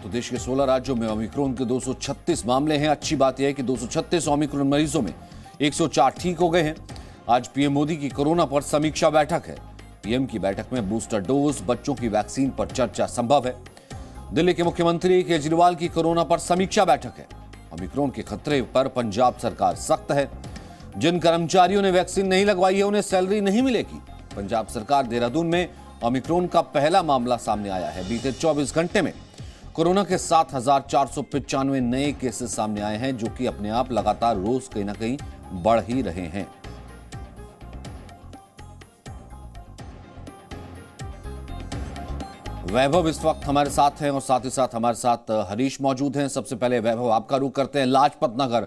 तो देश के 16 राज्यों में ओमिक्रॉन के 236 मामले हैं। अच्छी बात यह है कि 236 ओमिक्रॉन मरीजों में 104 ठीक हो गए हैं। आज पीएम मोदी की कोरोना पर समीक्षा बैठक है। पीएम की बैठक में बूस्टर डोज, बच्चों की वैक्सीन पर चर्चा संभव है। दिल्ली के मुख्यमंत्री केजरीवाल की कोरोना पर समीक्षा बैठक है। ओमिक्रॉन के खतरे पर पंजाब सरकार सख्त है। जिन कर्मचारियों ने वैक्सीन नहीं लगवाई है उन्हें सैलरी नहीं मिलेगी। पंजाब सरकार देहरादून में ओमिक्रॉन का पहला मामला सामने आया है। बीते 24 घंटे में कोरोना के 7,495 नए केसेस सामने आए हैं, जो कि अपने आप लगातार रोज कहीं ना कहीं बढ़ ही रहे हैं। वैभव इस वक्त हमारे साथ हैं और साथ ही साथ हमारे साथ हरीश मौजूद हैं। सबसे पहले वैभव, आपका रुख करते हैं लाजपत नगर,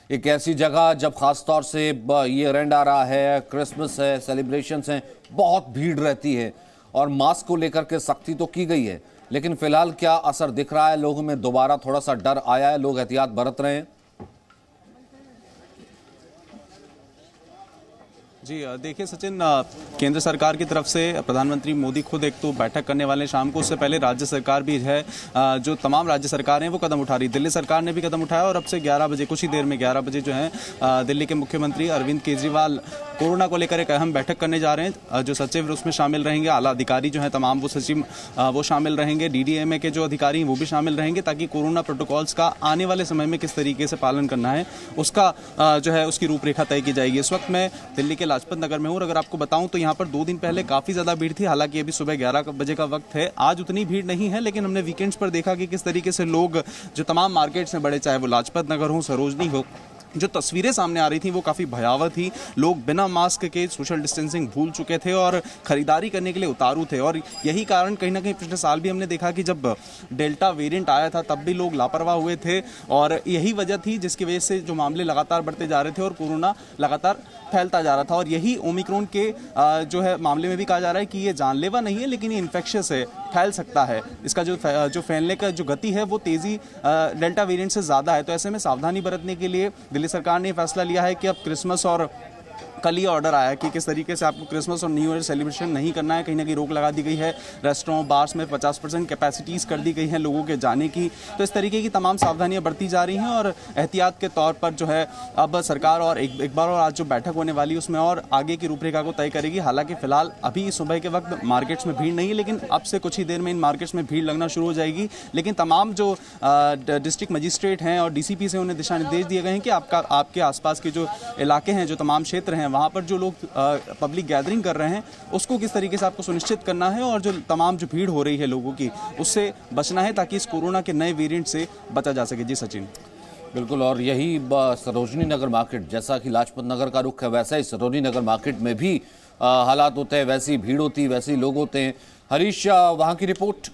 एक ऐसी जगह जब खासतौर से ये एंड आ रहा है, क्रिसमस है, सेलिब्रेशंस हैं, बहुत भीड़ रहती है और मास्क को लेकर के सख्ती तो की गई है, लेकिन फिलहाल क्या असर दिख रहा है? लोगों में दोबारा थोड़ा सा डर आया है, लोग एहतियात बरत रहे हैं? जी देखिए सचिन, केंद्र सरकार की तरफ से प्रधानमंत्री मोदी खुद एक तो बैठक करने वाले शाम को, उससे पहले राज्य सरकार भी है, जो तमाम राज्य सरकारें वो कदम उठा रही। दिल्ली सरकार ने भी कदम उठाया और अब से 11 बजे, कुछ ही देर में 11 बजे जो है दिल्ली के मुख्यमंत्री अरविंद केजरीवाल कोरोना को लेकर एक अहम बैठक करने जा रहे हैं। जो सचिव उसमें शामिल रहेंगे, आला अधिकारी जो हैं तमाम वो सचिव वो शामिल रहेंगे, डीडीएमए के जो अधिकारी हैं वो भी शामिल रहेंगे, ताकि कोरोना प्रोटोकॉल्स का आने वाले समय में किस तरीके से पालन करना है उसका जो है उसकी रूपरेखा तय की जाएगी। इस वक्त मैं दिल्ली के लाजपत नगर में हूं और अगर आपको बताऊं तो यहां पर 2 दिन पहले काफी ज्यादा भीड़ थी। हालांकि अभी सुबह 11 बजे का वक्त है, आज उतनी भीड़ नहीं है, लेकिन हमने वीकेंड्स पर देखा कि किस तरीके से लोग जो तमाम मार्केट्स में बड़े, चाहे वो लाजपत नगर हो, सरोजनी हो, जो तस्वीरें सामने आ रही थी वो काफ़ी भयावह थी। लोग बिना मास्क के सोशल डिस्टेंसिंग भूल चुके थे और खरीदारी करने के लिए उतारू थे। और यही कारण कहीं ना कहीं पिछले साल भी हमने देखा कि जब डेल्टा वेरिएंट आया था तब भी लोग लापरवाह हुए थे और यही वजह थी जिसकी वजह से जो मामले लगातार बढ़ते जा रहे थे और कोरोना लगातार फैलता जा रहा था। और यही ओमिक्रॉन के जो है मामले में भी कहा जा रहा है कि ये जानलेवा नहीं है, लेकिन ये इन्फेक्शियस है, फैल सकता है। इसका जो फैलने का जो गति है वो तेज़ी डेल्टा वेरिएंट से ज़्यादा है। तो ऐसे में सावधानी बरतने के लिए दिल्ली सरकार ने फैसला लिया है कि अब क्रिसमस और कल ही ऑर्डर आया कि किस तरीके से आपको क्रिसमस और न्यू ईयर सेलिब्रेशन नहीं करना है। कहीं ना कहीं रोक लगा दी गई है। रेस्टोरेंट, बार्स में 50% कैपेसिटीज़ कर दी गई हैं लोगों के जाने की। तो इस तरीके की तमाम सावधानियां बरती जा रही हैं और एहतियात के तौर पर जो है अब सरकार और एक बार और आज जो बैठक होने वाली है उसमें और आगे की रूपरेखा को तय करेगी। हालांकि फिलहाल अभी सुबह के वक्त मार्केट्स में भीड़ नहीं है, लेकिन अब से कुछ ही देर में इन मार्केट्स में भीड़ लगना शुरू हो जाएगी। लेकिन तमाम जो डिस्ट्रिक्ट मजिस्ट्रेट हैं और डीसीपी से उन्हें दिशा निर्देश दिए गए हैं कि आपके आसपास के जो इलाके हैं, जो तमाम क्षेत्र हैं, वहाँ पर जो लोग पब्लिक गैदरिंग कर रहे हैं उसको किस तरीके से आपको सुनिश्चित करना है और जो तमाम जो भीड़ हो रही है लोगों की उससे बचना है, ताकि इस कोरोना के नए वेरिएंट से बचा जा सके। जी सचिन, बिल्कुल। और यही सरोजनी नगर मार्केट, जैसा कि लाजपत नगर का रुख है वैसा ही सरोजनी नगर मार्केट में भी हालात होते हैं, वैसी भीड़ होती है, वैसे ही लोग होते हैं। हरीश, वहाँ की रिपोर्ट।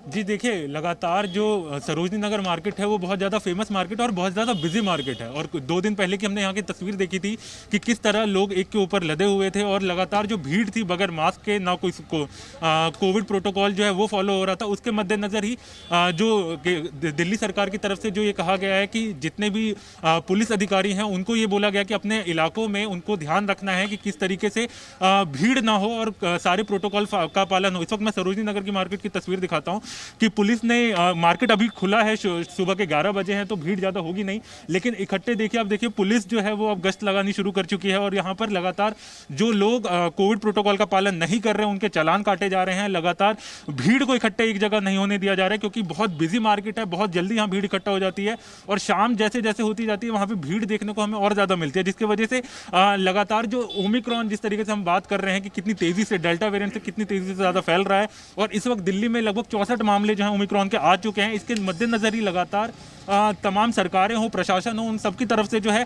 जी देखिए, लगातार जो सरोजनी नगर मार्केट है वो बहुत ज़्यादा फेमस मार्केट और बहुत ज़्यादा बिजी मार्केट है। और 2 दिन पहले की हमने यहाँ की तस्वीर देखी थी कि किस तरह लोग एक के ऊपर लदे हुए थे और लगातार जो भीड़ थी बगैर मास्क के, ना कोई कोविड प्रोटोकॉल जो है वो फॉलो हो रहा था। उसके मद्देनज़र ही जो दिल्ली सरकार की तरफ से जो ये कहा गया है कि जितने भी पुलिस अधिकारी हैं उनको ये बोला गया कि अपने इलाकों में उनको ध्यान रखना है कि किस तरीके से भीड़ ना हो और सारे प्रोटोकॉल का पालन हो। इस वक्त मैं सरोजनी नगर की मार्केट की तस्वीर दिखाता हूँ कि पुलिस ने मार्केट अभी खुला है, सुबह के 11 बजे हैं तो भीड़ ज़्यादा होगी नहीं, लेकिन इकट्ठे देखिए, आप देखिए पुलिस जो है वो अब गश्त लगानी शुरू कर चुकी है और यहाँ पर लगातार जो लोग कोविड प्रोटोकॉल का पालन नहीं कर रहे हैं उनके चालान काटे जा रहे हैं। लगातार भीड़ को इकट्ठे एक जगह नहीं होने दिया जा रहा है, क्योंकि बहुत बिजी मार्केट है, बहुत जल्दी यहाँ भीड़ इकट्ठा हो जाती है और शाम जैसे जैसे होती जाती है वहाँ पर भीड़ देखने को हमें और ज़्यादा मिलती है, जिसकी वजह से लगातार जो ओमिक्रॉन, जिस तरीके से हम बात कर रहे हैं कि कितनी तेज़ी से डेल्टा वेरिएंट से कितनी तेज़ी से ज़्यादा फैल रहा है और इस वक्त दिल्ली में लगभग 64 मामले जो हैं ओमिक्रॉन के आ चुके हैं। इसके मद्देनजर ही लगातार तमाम सरकारें हो, प्रशासन हो, उन सबकी तरफ से जो है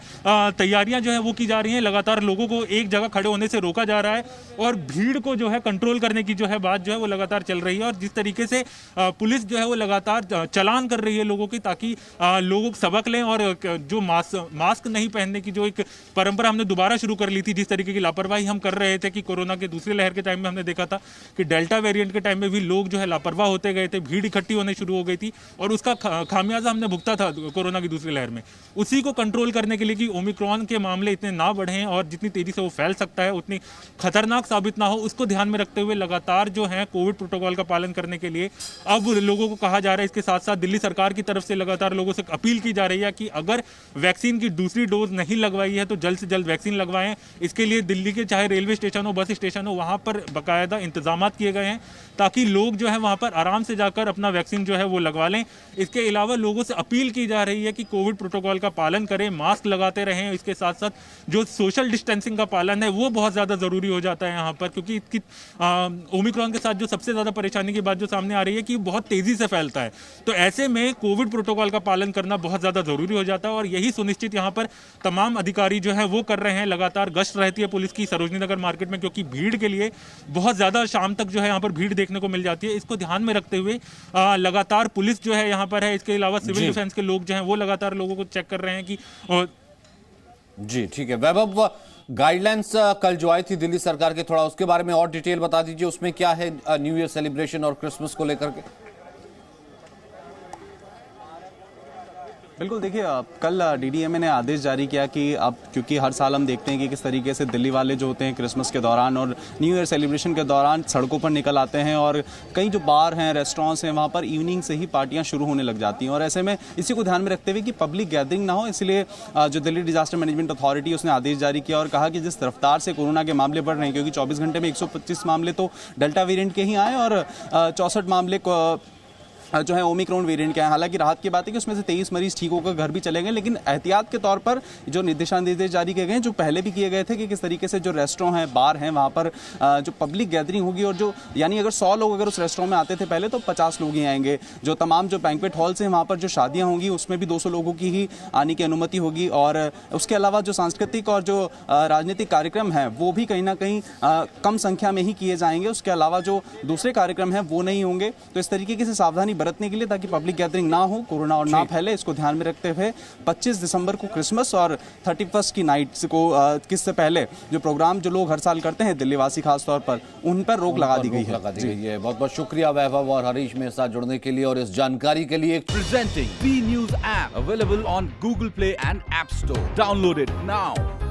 तैयारियां जो है वो की जा रही हैं। लगातार लोगों को एक जगह खड़े होने से रोका जा रहा है और भीड़ को जो है कंट्रोल करने की जो है बात जो है वो लगातार चल रही है। और जिस तरीके से पुलिस जो है वो लगातार चालान कर रही है लोगों की, ताकि लोगों को सबक लें और जो मास्क नहीं पहनने की जो एक परंपरा हमने दोबारा शुरू कर ली थी, जिस तरीके की लापरवाही हम कर रहे थे कि कोरोना के दूसरी लहर के टाइम में हमने देखा था कि डेल्टा वेरिएंट के टाइम में भी लोग जो है लापरवाह होते गए थे, भीड़ इकट्ठी होने शुरू हो गई थी और उसका खामियाजा हमने सकता था कोरोना की दूसरी लहर में, उसी को कंट्रोल करने के लिए कि ओमिक्रॉन के मामले इतने ना बढ़ें और जितनी तेजी से वो फैल सकता है उतनी खतरनाक साबित ना हो, उसको ध्यान में रखते हुए लगातार जो है कोविड प्रोटोकॉल का पालन करने के लिए अब लोगों को कहा जा रहा है। इसके साथ साथ दिल्ली सरकार की तरफ से लगातार लोगों से अपील की जा रही है कि अगर वैक्सीन की दूसरी डोज नहीं लगवाई है तो जल्द से जल्द वैक्सीन लगवाएं। इसके लिए दिल्ली के चाहे रेलवे स्टेशन हो, बस स्टेशन हो, वहां पर बाकायदा इंतजाम किए गए हैं ताकि लोग जो है वहां पर आराम से जाकर अपना वैक्सीन जो है वो लगवा लें। इसके अलावा लोगों से अपील की जा रही है कि कोविड प्रोटोकॉल का पालन करें, मास्क लगाते रहें। इसके साथ साथ जो सोशल डिस्टेंसिंग का पालन है वो बहुत ज़्यादा ज़रूरी हो जाता है यहाँ पर, क्योंकि इसकी ओमिक्रॉन के साथ जो सबसे ज़्यादा परेशानी की बात जो सामने आ रही है कि बहुत तेज़ी से फैलता है, तो ऐसे में कोविड प्रोटोकॉल का पालन करना बहुत ज़्यादा ज़रूरी हो जाता है और यही सुनिश्चित यहाँ पर तमाम अधिकारी जो है वो कर रहे हैं। लगातार गश्त रहती है पुलिस की सरोजनी नगर मार्केट में, क्योंकि भीड़ के लिए बहुत ज़्यादा शाम तक जो है यहाँ पर भीड़ देखने को मिल जाती है। इसको ध्यान में रखते हुए लगातार पुलिस जो है यहाँ पर है। इसके अलावा सिविल डिफेंस के लोग जो हैं वो लगातार लोगों को चेक कर रहे हैं कि जी ठीक है। वैभव, गाइडलाइंस कल जो आई थी दिल्ली सरकार के, थोड़ा उसके बारे में और डिटेल बता दीजिए, उसमें क्या है न्यू ईयर सेलिब्रेशन और क्रिसमस को लेकर के? बिल्कुल, देखिए कल डीडीएमए ने आदेश जारी किया कि अब क्योंकि हर साल हम देखते हैं कि किस तरीके से दिल्ली वाले जो होते हैं क्रिसमस के दौरान और न्यू ईयर सेलिब्रेशन के दौरान सड़कों पर निकल आते हैं और कई जो बार हैं, रेस्टोरेंट्स हैं, वहाँ पर इवनिंग से ही पार्टियां शुरू होने लग जाती हैं और ऐसे में इसी को ध्यान में रखते हुए कि पब्लिक गैदरिंग ना हो, इसलिए जो दिल्ली डिजास्टर मैनेजमेंट अथॉरिटी उसने आदेश जारी किया और कहा कि जिस रफ्तार से कोरोना के मामले बढ़ रहे हैं, क्योंकि 24 घंटे में 125 मामले तो डेल्टा वेरिएंट के ही आए और 64 मामले जो है ओमिक्रॉन वेरिएंट के हैं। हालांकि राहत की बात है कि उसमें से 23 मरीज ठीक होकर घर भी चले गए, लेकिन एहतियात के तौर पर जो दिशा निर्देश जारी किए गए हैं, जो पहले भी किए गए थे कि किस तरीके से जो रेस्टोरेंट हैं, बार हैं, वहाँ पर जो पब्लिक गैदरिंग होगी और जो यानी अगर 100 लोग अगर उस रेस्टोरेंट में आते थे पहले तो 50 लोग ही आएंगे। जो तमाम जो बैंक्वेट हॉल्स हैं वहाँ पर जो शादियाँ होंगी उसमें भी 200 लोगों की ही आने की अनुमति होगी और उसके अलावा जो सांस्कृतिक और जो राजनीतिक कार्यक्रम हैं वो भी कहीं ना कहीं कम संख्या में ही किए जाएंगे। उसके अलावा जो दूसरे कार्यक्रम हैं वो नहीं होंगे। तो इस तरीके से सावधानी बरतने के लिए ताकि पब्लिक गैदरिंग ना हो, कोरोना और ना फैले, इसको ध्यान में रखते हुए 25 दिसंबर को क्रिसमस और 31 की नाइट को किससे पहले जो प्रोग्राम जो लोग हर साल करते हैं दिल्ली वासी खास तौर पर, उन पर रोक लगा दी गई है। बहुत बहुत शुक्रिया वैभव और हरीश मेरे साथ जुड़ने के लिए और इस जानकारी के लिए। Presenting B News app available on Google Play and App Store. Download it now.